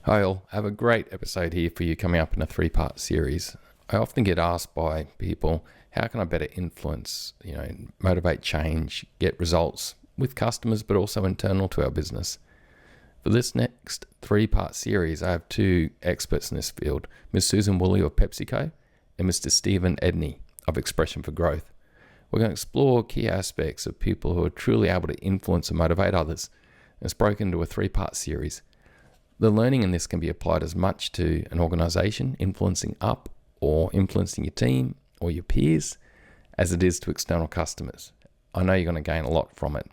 Hi all, I have a great episode here for you coming up in a three-part series. I often get asked by people, how can I better influence, motivate change, get results with customers, but also internal to our business? For this next three-part series, I have two experts in this field, Ms. Suzanne Woolley of PepsiCo and Mr. Steven Edney of Expression for Growth. We're going to explore key aspects of people who are truly able to influence and motivate others. It's broken into a three-part series. The learning in this can be applied as much to an organization influencing up or influencing your team or your peers as it is to external customers. I know you're going to gain a lot from it.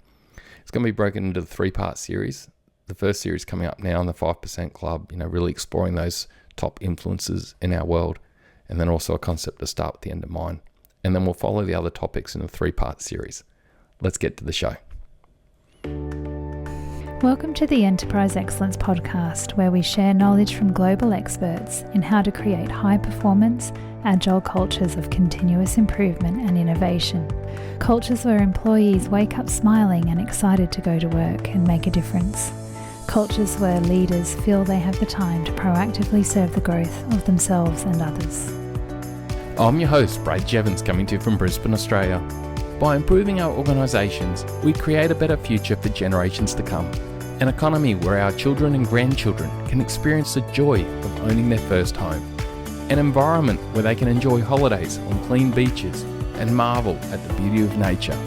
It's going to be broken into the three-part series. The first series coming up now in the 5% Club, really exploring those top influences in our world, and then also a concept to start with the end in mind. And then we'll follow the other topics in the three-part series. Let's get to the show. Welcome to the Enterprise Excellence Podcast, where we share knowledge from global experts in how to create high-performance, agile cultures of continuous improvement and innovation. Cultures where employees wake up smiling and excited to go to work and make a difference. Cultures where leaders feel they have the time to proactively serve the growth of themselves and others. I'm your host, Jeavons, coming to you from Brisbane, Australia. By improving our organisations, we create a better future for generations to come. An economy where our children and grandchildren can experience the joy of owning their first home. An environment where they can enjoy holidays on clean beaches and marvel at the beauty of nature.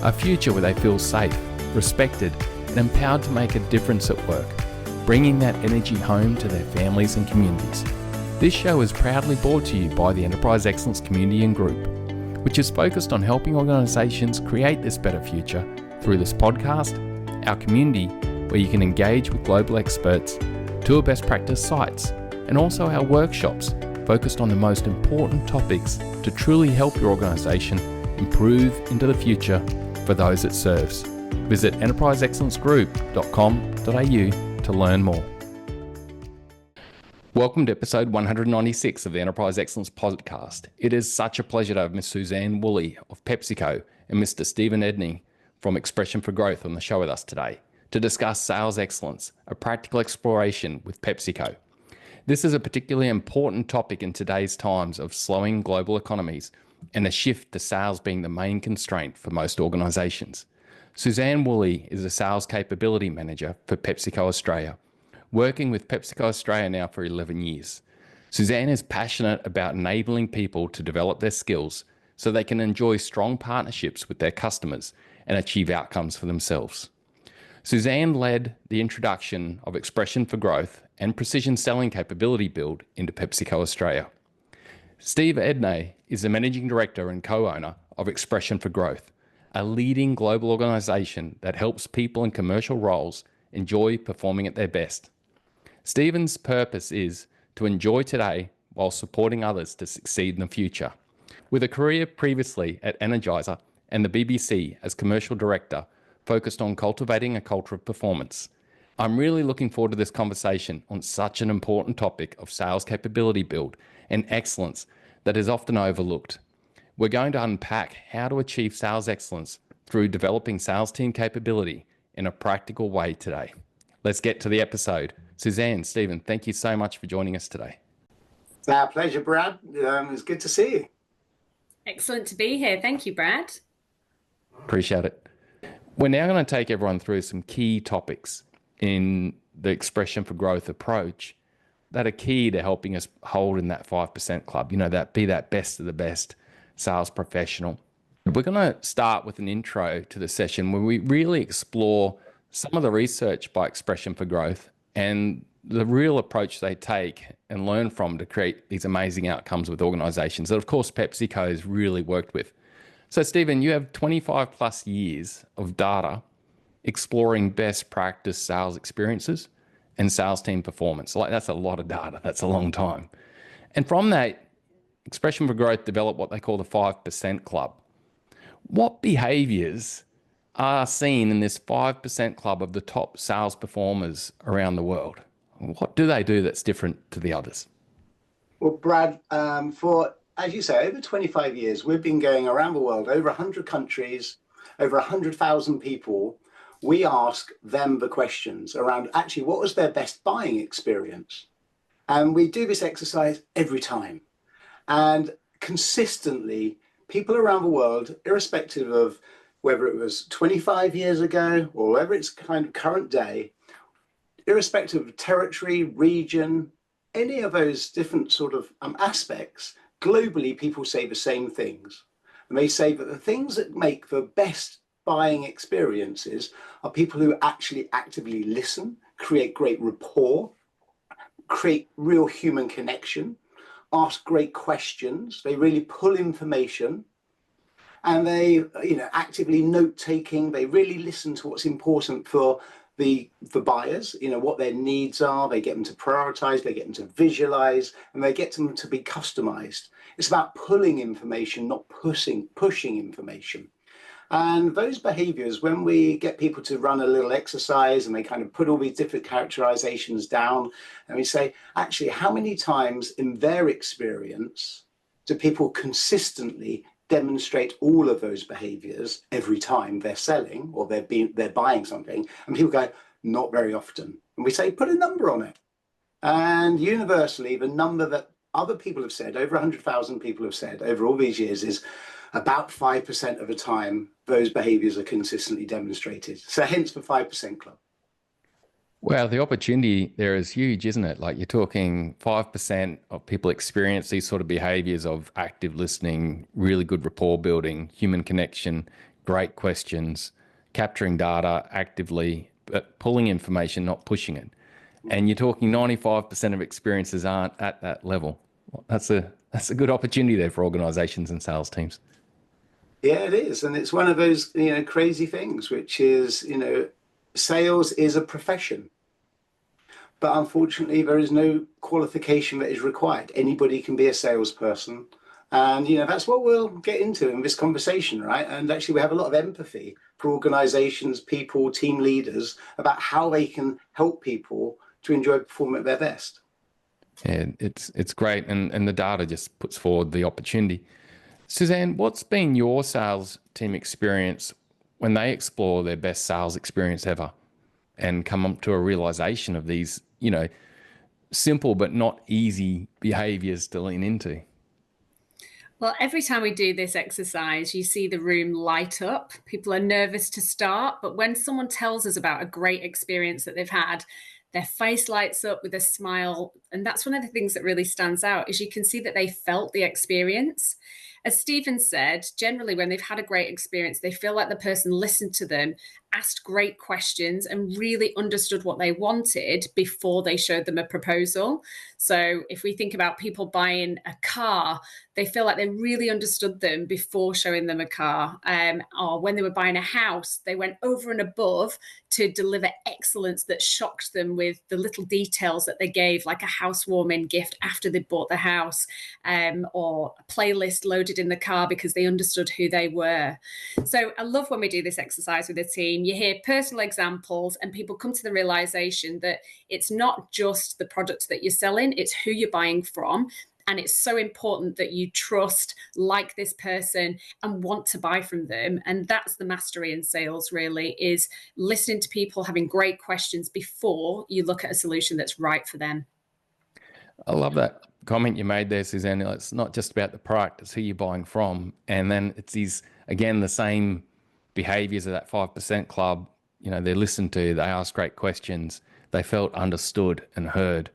A future where they feel safe, respected, and empowered to make a difference at work, bringing that energy home to their families and communities. This show is proudly brought to you by the Enterprise Excellence Community and Group, which is focused on helping organisations create this better future through this podcast, our community, where you can engage with global experts, tour best practice sites, and also our workshops focused on the most important topics to truly help your organisation improve into the future for those it serves. Visit enterpriseexcellencegroup.com.au to learn more. Welcome to episode 196 of the Enterprise Excellence Podcast. It is such a pleasure to have Ms. Suzanne Woolley of PepsiCo and Mr. Steven Edney from Expression for Growth on the show with us today to discuss sales excellence, a practical exploration with PepsiCo. This is a particularly important topic in today's times of slowing global economies and a shift to sales being the main constraint for most organisations. Suzanne Woolley is a sales capability manager for PepsiCo Australia, working with PepsiCo Australia now for 11 years. Suzanne is passionate about enabling people to develop their skills so they can enjoy strong partnerships with their customers and achieve outcomes for themselves. Suzanne led the introduction of Expression for Growth and precision selling capability build into PepsiCo Australia. Steve Edney is the managing director and co-owner of Expression for Growth, a leading global organisation that helps people in commercial roles enjoy performing at their best. Steven's purpose is to enjoy today while supporting others to succeed in the future. With a career previously at Energizer and the BBC as commercial director, focused on cultivating a culture of performance. I'm really looking forward to this conversation on such an important topic of sales capability build and excellence that is often overlooked. We're going to unpack how to achieve sales excellence through developing sales team capability in a practical way today. Let's get to the episode. Suzanne, Steven, thank you so much for joining us today. It's our pleasure, Brad. It's good to see you. Excellent to be here. Thank you, Brad. Appreciate it. We're now going to take everyone through some key topics in the Expression for Growth approach that are key to helping us hold in that 5% club, that best of the best sales professional. We're going to start with an intro to the session where we really explore some of the research by Expression for Growth and the real approach they take and learn from to create these amazing outcomes with organizations that, of course, PepsiCo has really worked with. So, Steven, you have 25 plus years of data exploring best practice sales experiences and sales team performance. That's a lot of data. That's a long time. And from that, Expression for Growth developed what they call the 5% Club. What behaviors are seen in this 5% club of the top sales performers around the world? What do they do that's different to the others? Well, Brad, for, as you say, over 25 years, we've been going around the world, over 100 countries, over 100,000 people, we ask them the questions around actually what was their best buying experience. And we do this exercise every time. And consistently, people around the world, irrespective of whether it was 25 years ago or whether it's kind of current day, irrespective of territory, region, any of those different sort of aspects, globally, people say the same things. And they say that the things that make the best buying experiences are people who actually actively listen, create great rapport, create real human connection, ask great questions, they really pull information, and they, actively note taking, they really listen to what's important for buyers, what their needs are, they get them to prioritize, they get them to visualize, and they get them to be customized. It's about pulling information, not pushing information. And those behaviors, when we get people to run a little exercise and they kind of put all these different characterizations down, and we say, actually, how many times in their experience do people consistently demonstrate all of those behaviors every time they're selling or they're buying something? And people go, not very often. And we say, put a number on it. And universally, the number that other people have said, over 100,000 people have said over all these years, is about 5% of the time those behaviors are consistently demonstrated. So hence the 5% club. Well, the opportunity there is huge, isn't it? Like, you're talking 5% of people experience these sort of behaviors of active listening, really good rapport building, human connection, great questions, capturing data actively, but pulling information, not pushing it. And you're talking 95% of experiences aren't at that level. That's a good opportunity there for organizations and sales teams. Yeah, it is. And it's one of those, crazy things, which is, sales is a profession. But unfortunately, there is no qualification that is required. Anybody can be a salesperson. And, that's what we'll get into in this conversation, right? And actually, we have a lot of empathy for organizations, people, team leaders about how they can help people to enjoy performing at their best. Yeah, it's great. And the data just puts forward the opportunity. Suzanne, what's been your sales team experience when they explore their best sales experience ever and come up to a realization of these, simple but not easy behaviors to lean into? Well, every time we do this exercise, you see the room light up. People are nervous to start, but when someone tells us about a great experience that they've had, their face lights up with a smile. And that's one of the things that really stands out, is you can see that they felt the experience. As Steven said, generally when they've had a great experience, they feel like the person listened to them, asked great questions, and really understood what they wanted before they showed them a proposal. So if we think about people buying a car, they feel like they really understood them before showing them a car. Or when they were buying a house, they went over and above to deliver excellence that shocked them with the little details that they gave, like a housewarming gift after they bought the house, or a playlist loaded in the car because they understood who they were. So I love when we do this exercise with the team. You hear personal examples and people come to the realization that it's not just the product that you're selling, it's who you're buying from. And it's so important that you trust, like this person, and want to buy from them. And that's the mastery in sales, really, is listening to people, having great questions before you look at a solution that's right for them. I love that comment you made there, Suzanne. It's not just about the product, it's who you're buying from. And then it's these, again, the same behaviors of that 5% club. They're listened to, they ask great questions, they felt understood and heard.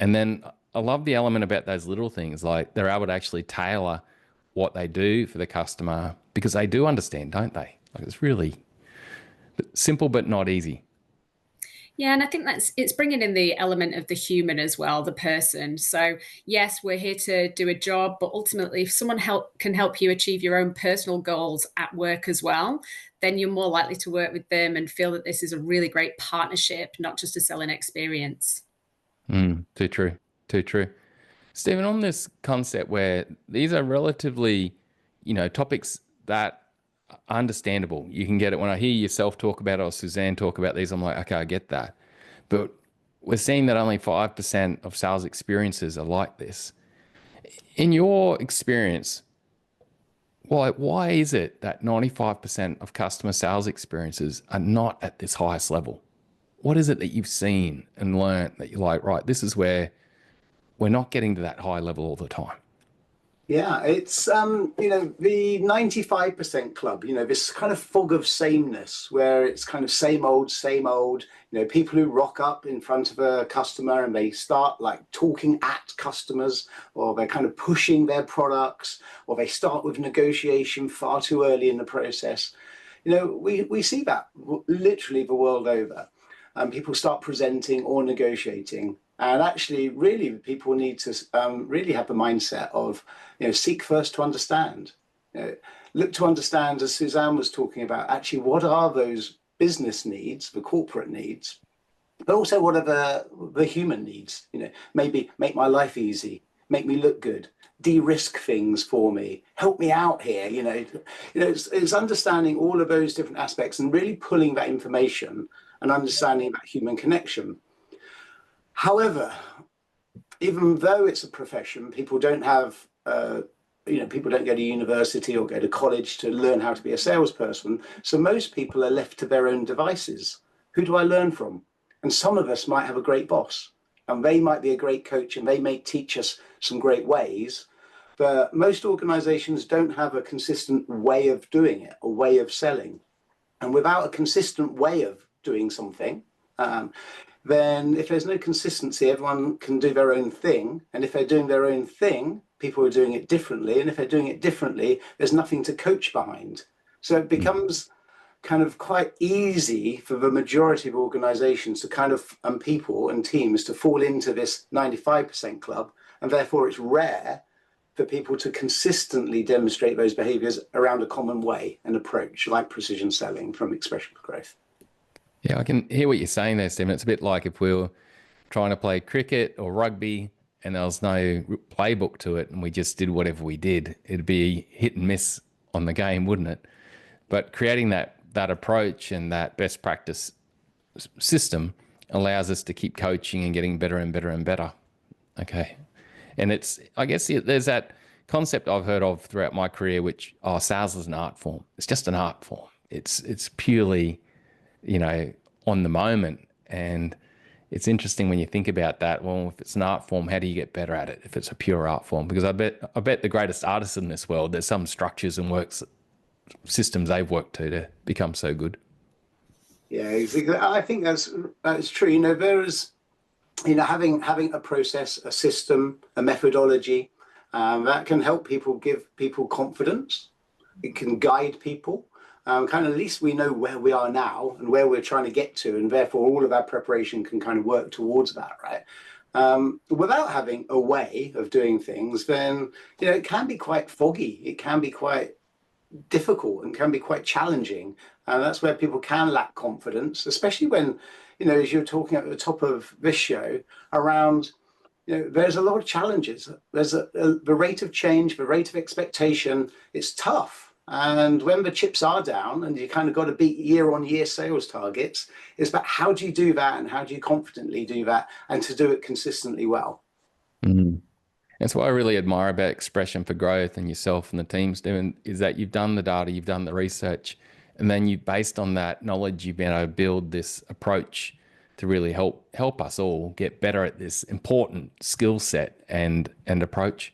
And then I love the element about those little things, like they're able to actually tailor what they do for the customer because they do understand, don't they? Like, it's really simple but not easy. Yeah, and I think it's bringing in the element of the human as well, the person. So yes, we're here to do a job, but ultimately, if someone can help you achieve your own personal goals at work as well, then you're more likely to work with them and feel that this is a really great partnership, not just a selling experience. Too true. Too true. Stephen, on this concept where these are relatively, topics that are understandable. You can get it. When I hear yourself talk about it or Suzanne talk about these, I'm like, okay, I get that. But we're seeing that only 5% of sales experiences are like this. In your experience, Why is it that 95% of customer sales experiences are not at this highest level? What is it that you've seen and learned that you're like, right, this is where we're not getting to that high level all the time? Yeah, it's the 95% club, this kind of fog of sameness where it's kind of same old, people who rock up in front of a customer and they start like talking at customers, or they're kind of pushing their products, or they start with negotiation far too early in the process. We see that literally the world over. People start presenting or negotiating. And actually, really, people need to really have the mindset of, seek first to understand. Look to understand, as Suzanne was talking about, actually, what are those business needs, the corporate needs, but also what are the human needs? Maybe make my life easy, make me look good, de-risk things for me, help me out here. It's understanding all of those different aspects and really pulling that information and understanding that human connection. However, even though it's a profession, people don't have, people don't go to university or go to college to learn how to be a salesperson. So most people are left to their own devices. Who do I learn from? And some of us might have a great boss, and they might be a great coach, and they may teach us some great ways. But most organizations don't have a consistent way of doing it, a way of selling. And without a consistent way of doing something, then if there's no consistency, everyone can do their own thing. And if they're doing their own thing, people are doing it differently. And if they're doing it differently, there's nothing to coach behind. So it becomes kind of quite easy for the majority of organizations to kind of, and people and teams to fall into this 95% club. And therefore it's rare for people to consistently demonstrate those behaviors around a common way and approach, like precision selling from Expression for Growth. Yeah, I can hear what you're saying there, Stephen. It's a bit like if we were trying to play cricket or rugby and there was no playbook to it and we just did whatever we did, it'd be hit and miss on the game, wouldn't it? But creating that approach and that best practice system allows us to keep coaching and getting better and better and better. Okay. And I guess there's that concept I've heard of throughout my career, which, sales is an art form. It's just an art form. It's purely, on the moment. And it's interesting when you think about that. Well, if it's an art form, how do you get better at it if it's a pure art form? Because I bet the greatest artists in this world, there's some structures and systems they've worked to become so good. Yeah, exactly. I think that's true. There is, having a process, a system, a methodology that can help people, give people confidence. It can guide people. Kind of at least we know where we are now and where we're trying to get to, and therefore all of our preparation can kind of work towards that, right? Without having a way of doing things, then it can be quite foggy. It can be quite difficult and can be quite challenging. And that's where people can lack confidence, especially when, as you're talking at the top of this show around, there's a lot of challenges. There's the rate of change, the rate of expectation. It's tough. And when the chips are down and you kind of got to beat year-on-year sales targets, it's about how do you do that and how do you confidently do that and to do it consistently well. Mm-hmm. That's what I really admire about Expression for Growth and yourself and the teams doing, is that you've done the data, you've done the research, and then based on that knowledge, you've been able to build this approach to really help us all get better at this important skill set and approach.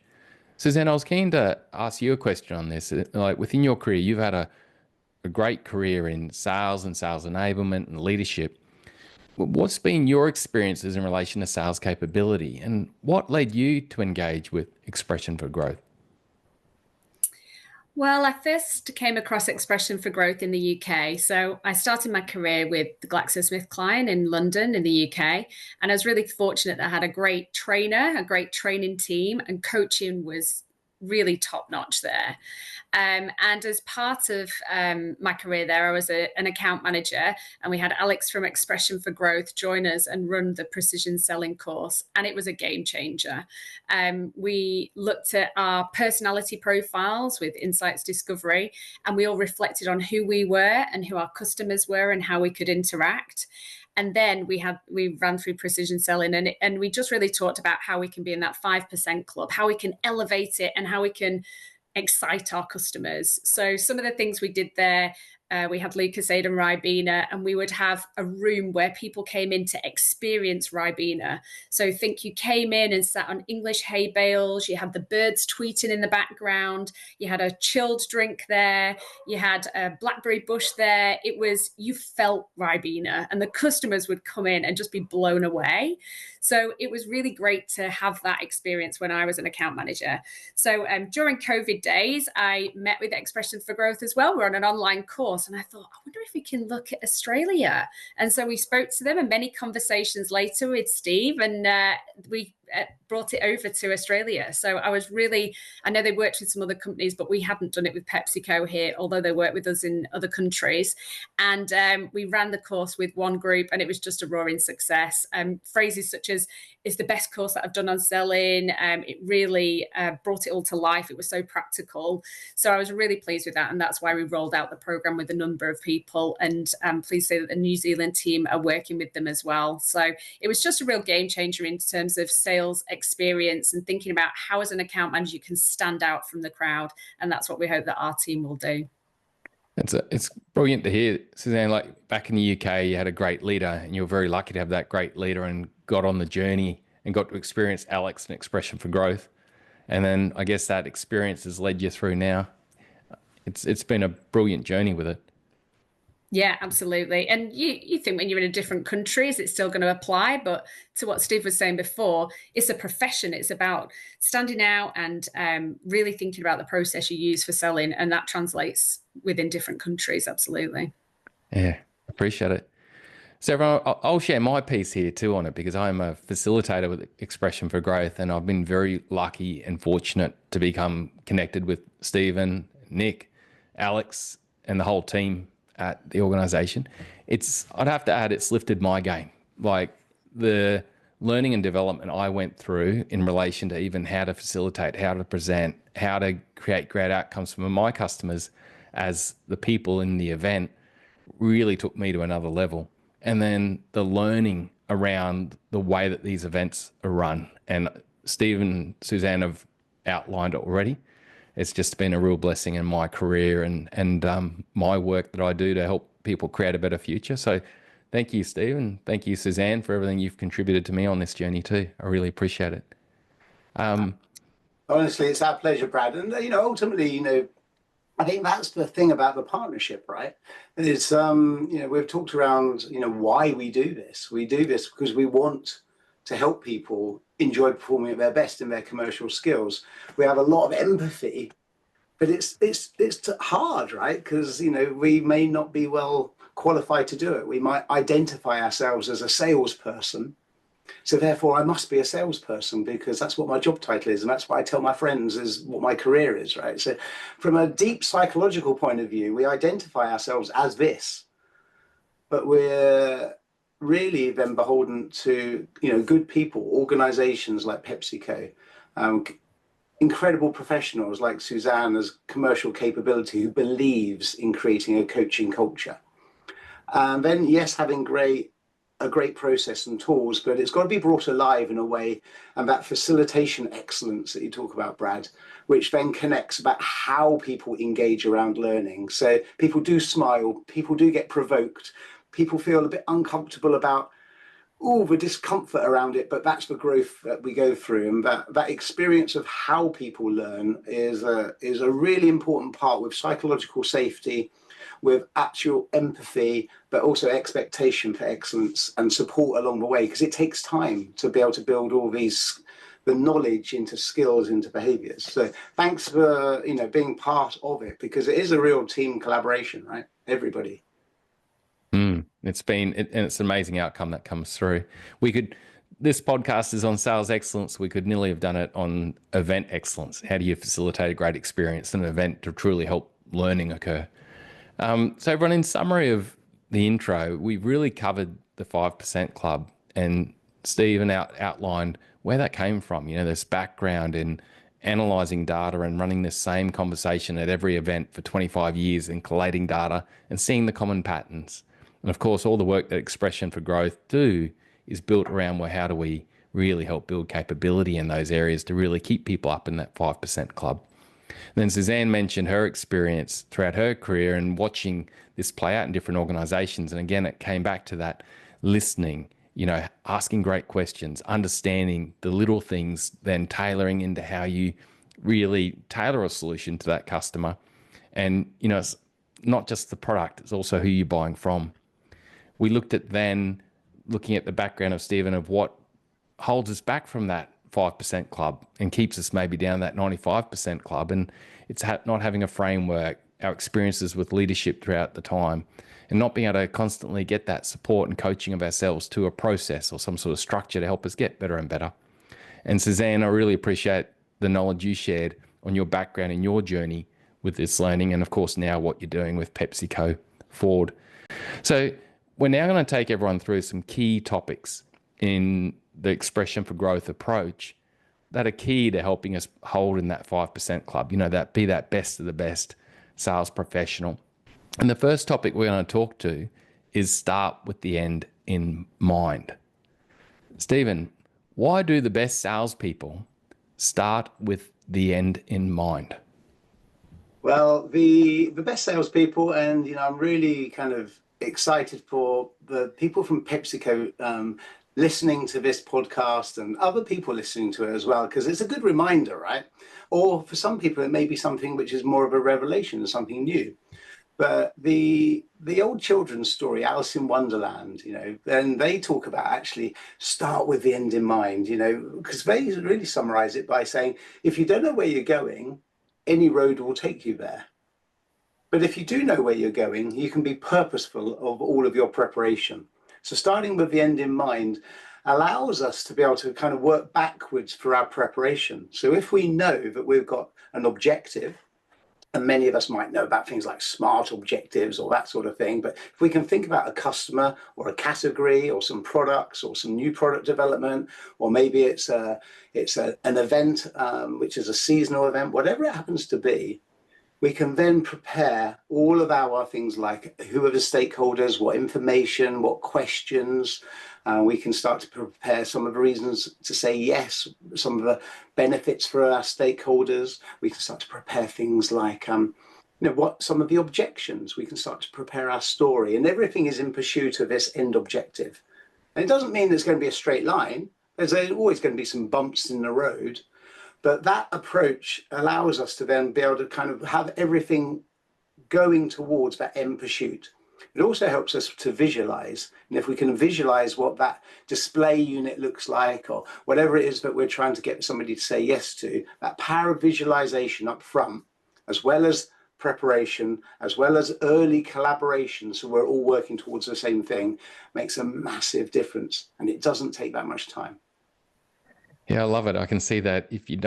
Suzanne, I was keen to ask you a question on this. Like within your career, you've had a great career in sales and sales enablement and leadership. What's been your experiences in relation to sales capability, and what led you to engage with Expression for Growth? Well, I first came across Expression for Growth in the UK. So I started my career with the GlaxoSmithKline in London in the UK. And I was really fortunate that I had a great trainer, a great training team, and coaching was really top notch there. And as part of my career there, I was an account manager, and we had Alex from Expression for Growth join us and run the precision selling course. And it was a game changer. We looked at our personality profiles with Insights Discovery, and we all reflected on who we were and who our customers were and how we could interact. And then we ran through precision selling, and we just really talked about how we can be in that 5% club, how we can elevate it, and how we can excite our customers. So some of the things we did there, we had Lucozade and Ribena, and we would have a room where people came in to experience Ribena. So think you came in and sat on English hay bales, you had the birds tweeting in the background, you had a chilled drink there, you had a blackberry bush there. It was, you felt Ribena, and the customers would come in and just be blown away. So it was really great to have that experience when I was an account manager. So during COVID days, I met with Expression for Growth as well. We're on an online course, and I thought, I wonder if we can look at Australia. And so we spoke to them, and many conversations later with Steve, and we brought it over to Australia. So I was really, I know they worked with some other companies, but we hadn't done it with PepsiCo here, although they work with us in other countries. And we ran the course with one group, and it was just a roaring success. Phrases such as, it's the best course that I've done on selling. It really brought it all to life. It was so practical. So I was really pleased with that. And that's why we rolled out the program with a number of people. And I'm pleased to say that the New Zealand team are working with them as well. So it was just a real game changer in terms of sales experience and thinking about how, as an account manager, you can stand out from the crowd. And that's what we hope that our team will do. It's brilliant to hear, Suzanne. Like back in the UK, you had a great leader, and you were very lucky to have that great leader, and got on the journey and got to experience Alex and Expression for Growth. And then I guess that experience has led you through now. It's been a brilliant journey with it. Yeah, absolutely. And you think when you're in a different country, is it still going to apply? But to what Steve was saying before, it's a profession. It's about standing out and really thinking about the process you use for selling. And that translates within different countries. Absolutely. Yeah, appreciate it. So everyone, I'll share my piece here too on it, because I'm a facilitator with Expression for Growth, and I've been very lucky and fortunate to become connected with Steven, Nick, Alex, and the whole team at the organization. I'd have to add, it's lifted my game. Like the learning and development I went through in relation to even how to facilitate, how to present, how to create great outcomes for my customers as the people in the event really took me to another level. And then the learning around the way that these events are run. And Steve and Suzanne have outlined it already. It's just been a real blessing in my career and my work that I do to help people create a better future. So thank you, Steve, and thank you, Suzanne, for everything you've contributed to me on this journey too. I really appreciate it. Honestly, it's our pleasure, Brad. And, ultimately, I think that's the thing about the partnership, right? Is, we've talked around, why we do this. We do this because we want to help people enjoy performing at their best in their commercial skills. We have a lot of empathy, but it's hard, right? Because, we may not be well qualified to do it. We might identify ourselves as a salesperson. So therefore, I must be a salesperson because that's what my job title is. And that's what I tell my friends is what my career is, right? So from a deep psychological point of view, we identify ourselves as this, but we're really then beholden to, good people, organizations like PepsiCo, incredible professionals like Suzanne as commercial capability who believes in creating a coaching culture. And then, yes, having a great process and tools, but it's got to be brought alive in a way, and that facilitation excellence that you talk about, Brad, which then connects about how people engage around learning. So people do smile, people do get provoked, people feel a bit uncomfortable about the discomfort around it, but that's the growth that we go through. And that experience of how people learn is a really important part with psychological safety, with actual empathy, but also expectation for excellence and support along the way, because it takes time to be able to build all the knowledge into skills, into behaviors. So thanks for, being part of it, because it is a real team collaboration, right? Everybody. It's an amazing outcome that comes through. This podcast is on sales excellence. We could nearly have done it on event excellence. How do you facilitate a great experience in an event to truly help learning occur? So everyone, in summary of the intro, we've really covered the 5% Club, and Steven outlined where that came from. This background in analyzing data and running this same conversation at every event for 25 years and collating data and seeing the common patterns. And of course, all the work that Expression for Growth do is built around, well, how do we really help build capability in those areas to really keep people up in that 5% Club? Then Suzanne mentioned her experience throughout her career and watching this play out in different organizations. And again, it came back to that listening, asking great questions, understanding the little things, then tailoring into how you really tailor a solution to that customer. And, it's not just the product, it's also who you're buying from. We looked at then looking at the background of Steven of what holds us back from that 5% club and keeps us maybe down that 95% club. And it's not having a framework, our experiences with leadership throughout the time, and not being able to constantly get that support and coaching of ourselves to a process or some sort of structure to help us get better and better. And Suzanne, I really appreciate the knowledge you shared on your background and your journey with this learning, and of course now what you're doing with PepsiCo forward. So we're now going to take everyone through some key topics in the expression for growth approach that are key to helping us hold in that 5% club, that be that best of the best sales professional. And the first topic we're going to talk to is start with the end in mind. Steven, why do the best salespeople start with the end in mind? Well, the best salespeople, and I'm really kind of excited for the people from PepsiCo listening to this podcast and other people listening to it as well, because it's a good reminder, right? Or for some people, it may be something which is more of a revelation, something new. But the old children's story, Alice in Wonderland, then they talk about actually start with the end in mind, because they really summarize it by saying, if you don't know where you're going, any road will take you there. But if you do know where you're going, you can be purposeful of all of your preparation. So starting with the end in mind allows us to be able to kind of work backwards for our preparation. So if we know that we've got an objective, and many of us might know about things like SMART objectives or that sort of thing, but if we can think about a customer or a category or some products or some new product development, or maybe it's an event, which is a seasonal event, whatever it happens to be, we can then prepare all of our things like who are the stakeholders, what information, what questions. We can start to prepare some of the reasons to say yes, some of the benefits for our stakeholders. We can start to prepare things like, what some of the objections. We can start to prepare our story, and everything is in pursuit of this end objective. And it doesn't mean there's going to be a straight line. There's always going to be some bumps in the road. But that approach allows us to then be able to kind of have everything going towards that end pursuit. It also helps us to visualize. And if we can visualize what that display unit looks like, or whatever it is that we're trying to get somebody to say yes to, that power of visualization up front, as well as preparation, as well as early collaboration, so we're all working towards the same thing, makes a massive difference. And it doesn't take that much time. Yeah, I love it. I can see that if you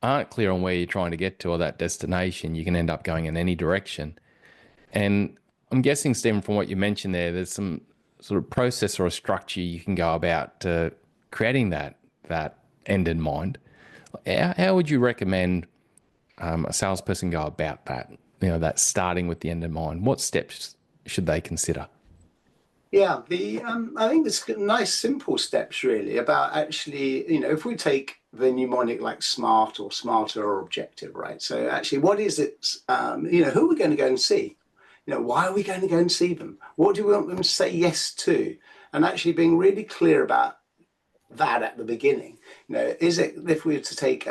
aren't clear on where you're trying to get to or that destination, you can end up going in any direction. And I'm guessing, Stephen, from what you mentioned there's some sort of process or a structure you can go about creating that end in mind. How would you recommend a salesperson go about that? That starting with the end in mind. What steps should they consider? Yeah, I think there's nice, simple steps really about actually, if we take the mnemonic like SMART or smarter or objective, right? So actually, what is it? Who are we going to go and see? Why are we going to go and see them? What do we want them to say yes to? And actually being really clear about that at the beginning. Is it, if we were to take,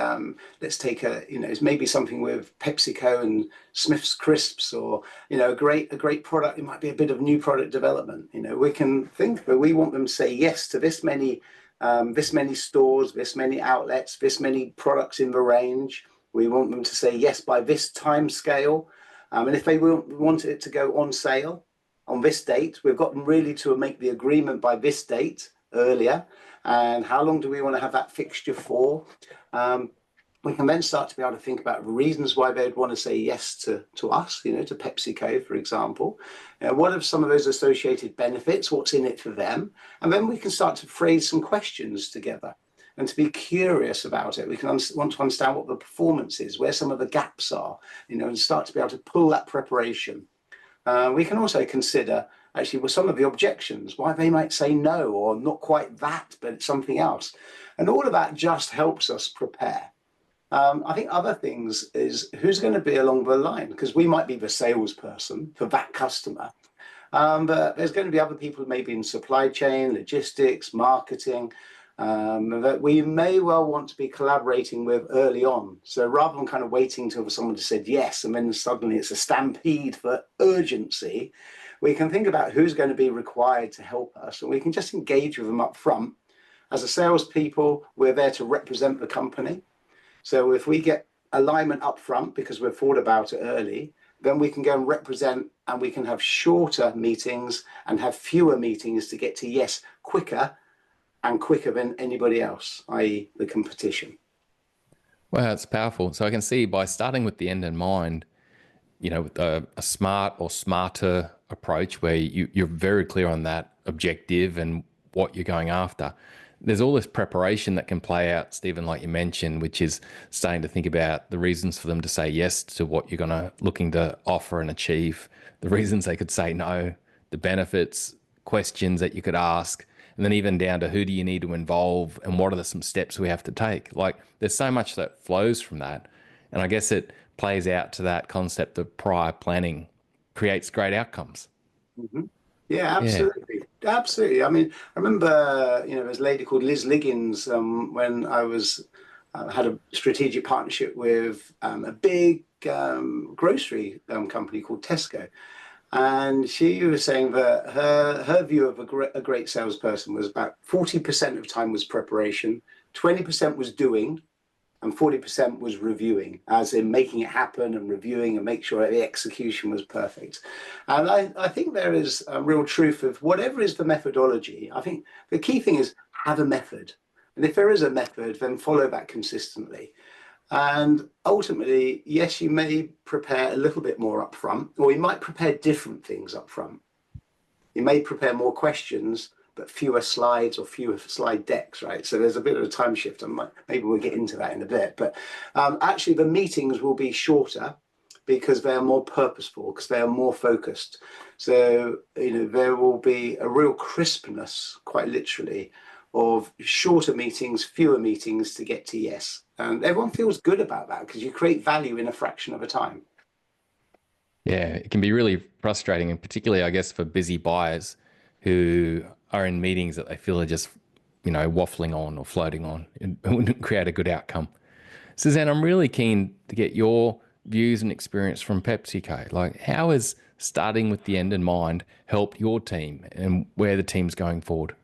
let's take it's maybe something with PepsiCo and Smith's Crisps, or, a great product, it might be a bit of new product development. We can think that we want them to say yes to this many stores, this many outlets, this many products in the range. We want them to say yes by this time scale. And if they want it to go on sale on this date, we've got them really to make the agreement by this date earlier. And how long do we want to have that fixture for? We can then start to be able to think about reasons why they'd want to say yes to us, to PepsiCo, for example. What are some of those associated benefits? What's in it for them? And then we can start to phrase some questions together and to be curious about it. We can want to understand what the performance is, where some of the gaps are, and start to be able to pull that preparation. We can also consider actually with some of the objections, why they might say no, or not quite that, but it's something else. And all of that just helps us prepare. I think other things is who's going to be along the line, because we might be the salesperson for that customer, but there's going to be other people maybe in supply chain, logistics, marketing, that we may well want to be collaborating with early on. So rather than kind of waiting till someone has said yes, and then suddenly it's a stampede for urgency, we can think about who's going to be required to help us, and we can just engage with them up front. As a salespeople, we're there to represent the company. So if we get alignment up front because we've thought about it early, then we can go and represent, and we can have shorter meetings and have fewer meetings to get to yes quicker and quicker than anybody else, i.e. the competition. Well, it's powerful. So I can see by starting with the end in mind, with a smart or smarter approach where you're very clear on that objective and what you're going after. There's all this preparation that can play out, Stephen, like you mentioned, which is starting to think about the reasons for them to say yes to what you're looking to offer and achieve, the reasons they could say no, the benefits, questions that you could ask, and then even down to who do you need to involve and what are some steps we have to take. Like there's so much that flows from that. And I guess it plays out to that concept of prior planning creates great outcomes. Mm-hmm. Yeah, absolutely. Yeah. Absolutely. I mean, I remember, there's a lady called Liz Liggins when I had a strategic partnership with a big grocery company called Tesco. And she was saying that her view of a great salesperson was about 40% of time was preparation, 20% was doing, and 40% was reviewing, as in making it happen and reviewing and make sure the execution was perfect. And I think there is a real truth of whatever is the methodology. I think the key thing is have a method. And if there is a method, then follow that consistently. And ultimately, yes, you may prepare a little bit more up front, or you might prepare different things up front. You may prepare more questions, but fewer slides or fewer slide decks, right? So there's a bit of a time shift, and maybe we'll get into that in a bit. But actually, the meetings will be shorter because they are more purposeful, because they are more focused. So, there will be a real crispness, quite literally, of shorter meetings, fewer meetings to get to yes. And everyone feels good about that because you create value in a fraction of a time. Yeah, it can be really frustrating, and particularly, I guess, for busy buyers who are in meetings that they feel are just, waffling on or floating on. It wouldn't create a good outcome. Suzanne, I'm really keen to get your views and experience from PepsiCo. Like, how has starting with the end in mind helped your team and where the team's going forward?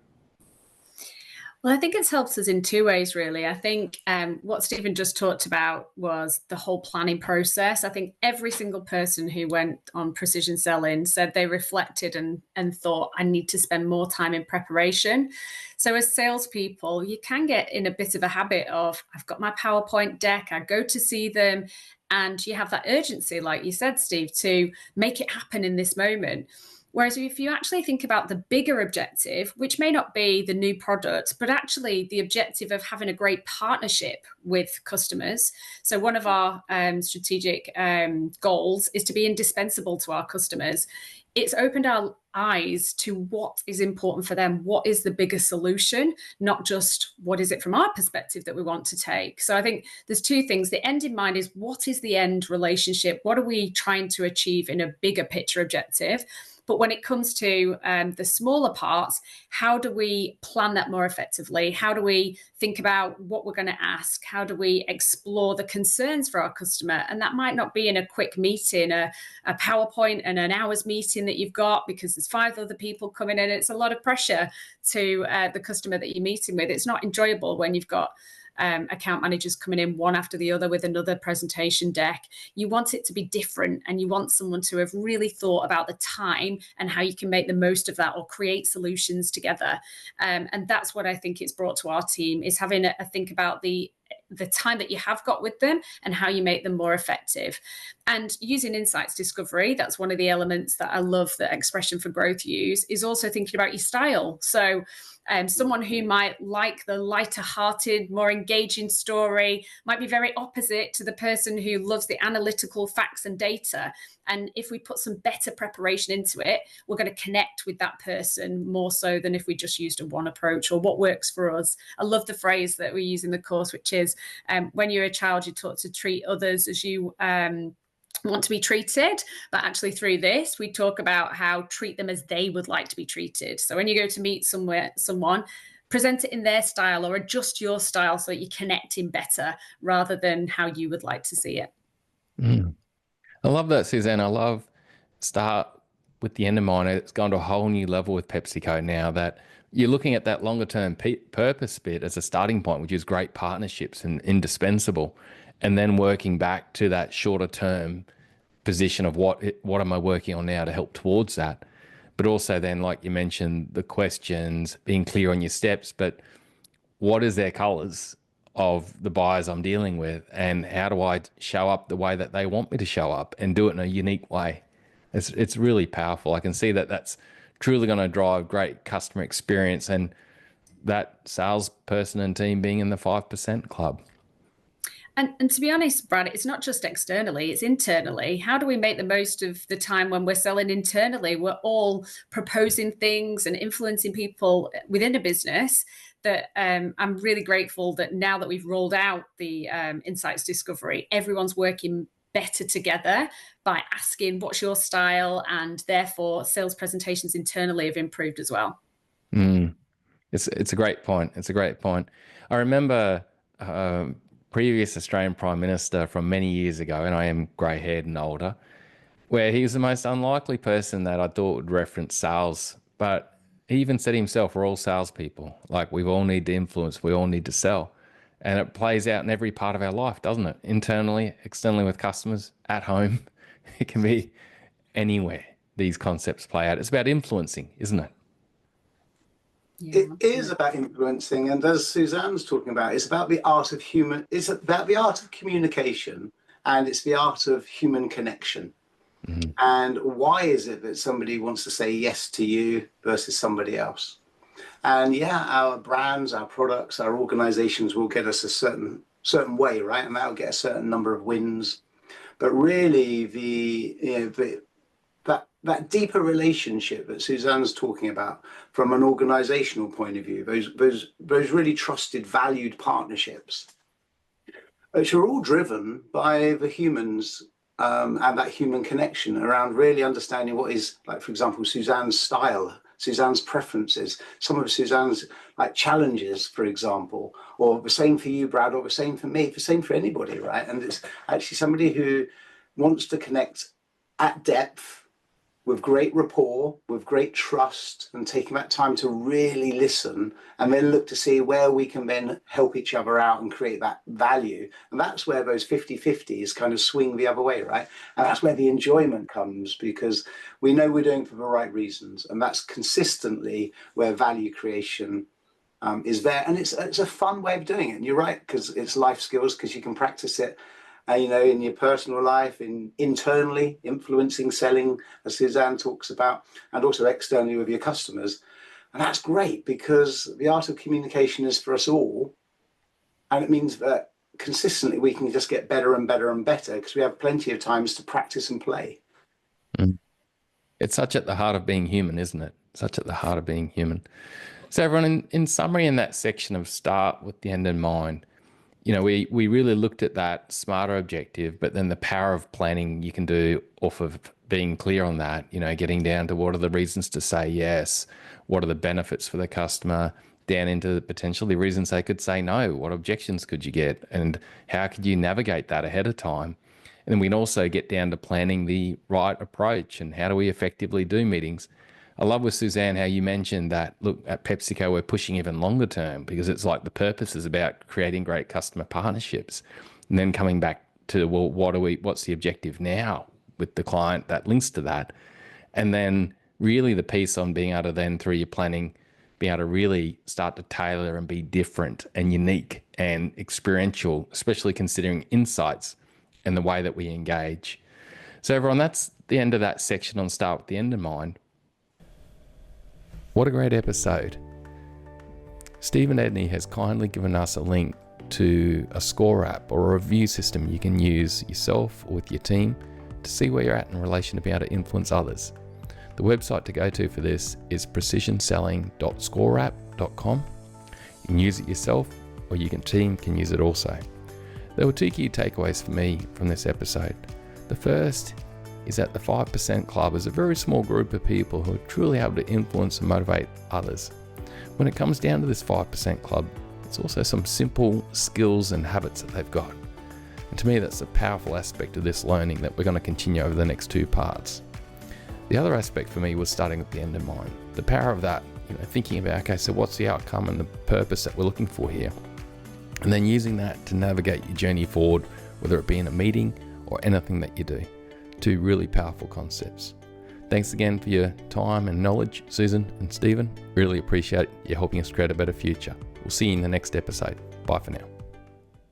Well, I think it's helped us in two ways, really. I think what Stephen just talked about was the whole planning process. I think every single person who went on precision selling said they reflected and thought, I need to spend more time in preparation. So as salespeople, you can get in a bit of a habit of, I've got my PowerPoint deck, I go to see them, and you have that urgency, like you said, Steve, to make it happen in this moment. Whereas if you actually think about the bigger objective, which may not be the new product, but actually the objective of having a great partnership with customers. So one of our strategic goals is to be indispensable to our customers. It's opened our eyes to what is important for them, what is the bigger solution, not just what is it from our perspective that we want to take. So I think there's two things. The end in mind is what is the end relationship? What are we trying to achieve in a bigger picture objective? But when it comes to the smaller parts, how do we plan that more effectively? How do we think about what we're going to ask? How do we explore the concerns for our customer? And that might not be in a quick meeting, a PowerPoint and an hour's meeting that you've got because there's 5 other people coming in. It's a lot of pressure to the customer that you're meeting with. It's not enjoyable when you've got account managers coming in one after the other with another presentation deck. You want it to be different, and you want someone to have really thought about the time and how you can make the most of that or create solutions together. And that's what I think it's brought to our team, is having a think about the time that you have got with them and how you make them more effective. And using insights discovery, that's one of the elements that I love that Expression for Growth use, is also thinking about your style. So Someone who might like the lighter hearted, more engaging story might be very opposite to the person who loves the analytical facts and data. And if we put some better preparation into it, we're going to connect with that person more so than if we just used a one approach or what works for us. I love the phrase that we use in the course, which is when you're a child, you're taught to treat others as you want to be treated, but actually through this we talk about how treat them as they would like to be treated. So when you go to meet someone, present it in their style or adjust your style so that you're connecting better rather than how you would like to see it. I love that, Suzanne. I love start with the end in mind. It's gone to a whole new level with PepsiCo now that you're looking at that longer term purpose bit as a starting point, which is great partnerships and indispensable, and then working back to that shorter term position of what am I working on now to help towards that. But also then, like you mentioned, the questions, being clear on your steps, but what is their colors of the buyers I'm dealing with, and how do I show up the way that they want me to show up and do it in a unique way? It's really powerful. I can see that that's truly going to drive great customer experience and that salesperson and team being in the 5% club. And to be honest, Brad, it's not just externally, it's internally. How do we make the most of the time when we're selling internally? We're all proposing things and influencing people within a business that I'm really grateful that now that we've rolled out the Insights Discovery, everyone's working better together by asking what's your style, and therefore sales presentations internally have improved as well. It's a great point. It's a great point. I remember previous Australian Prime Minister from many years ago, and I am grey-haired and older, where he was the most unlikely person that I thought would reference sales. But he even said himself, we're all salespeople. Like, we all need to influence, we all need to sell. And it plays out in every part of our life, doesn't it? Internally, externally with customers, at home. It can be anywhere these concepts play out. It's about influencing, isn't it? Yeah, it is about influencing, and as Suzanne's talking about, it's about the art of it's about the art of communication, and it's the art of human connection. Mm-hmm. And why is it that somebody wants to say yes to you versus somebody else? And yeah, our brands, our products, our organizations will get us a certain way, right? And that'll get a certain number of wins. But really, that deeper relationship that Suzanne's talking about from an organizational point of view, those really trusted, valued partnerships, which are all driven by the humans and that human connection around really understanding what is, like, for example, Suzanne's style, Suzanne's preferences, some of Suzanne's like challenges, for example, or the same for you, Brad, or the same for me, the same for anybody, right? And it's actually somebody who wants to connect at depth, with great rapport, with great trust, and taking that time to really listen and then look to see where we can then help each other out and create that value. And that's where those 50-50s kind of swing the other way, right? And that's where the enjoyment comes, because we know we're doing it for the right reasons. And that's consistently where value creation is there. And it's a fun way of doing it. And you're right, because it's life skills, because you can practice it in your personal life, internally, influencing, selling, as Suzanne talks about, and also externally with your customers. And that's great, because the art of communication is for us all. And it means that consistently we can just get better and better and better, because we have plenty of times to practice and play. It's such at the heart of being human, isn't it? Such at the heart of being human. So everyone, in summary, in that section of start with the end in mind, we really looked at that smarter objective, but then the power of planning you can do off of being clear on that, getting down to what are the reasons to say yes, what are the benefits for the customer, down into potentially reasons they could say no, what objections could you get, and how could you navigate that ahead of time? And then we can also get down to planning the right approach and how do we effectively do meetings. I love with Suzanne how you mentioned that, look, at PepsiCo, we're pushing even longer term, because it's like the purpose is about creating great customer partnerships, and then coming back to, well, what's the objective now with the client that links to that? And then really the piece on being able to then, through your planning, be able to really start to tailor and be different and unique and experiential, especially considering insights and the way that we engage. So everyone, that's the end of that section on Start with the End in Mind. What a great episode. Steven Edney has kindly given us a link to a score app or a review system you can use yourself or with your team to see where you're at in relation to be able to influence others. The website to go to for this is precisionselling.scoreapp.com. You can use it yourself or your team can use it also. There were 2 key takeaways for me from this episode. The first is that the 5% Club is a very small group of people who are truly able to influence and motivate others. When it comes down to this 5% Club, it's also some simple skills and habits that they've got. And to me, that's a powerful aspect of this learning that we're going to continue over the next 2 parts. The other aspect for me was starting with the end in mind. The power of that, thinking about, okay, so what's the outcome and the purpose that we're looking for here? And then using that to navigate your journey forward, whether it be in a meeting or anything that you do. 2 really powerful concepts. Thanks again for your time and knowledge, Susan and Steven. Really appreciate you helping us create a better future. We'll see you in the next episode. Bye for now.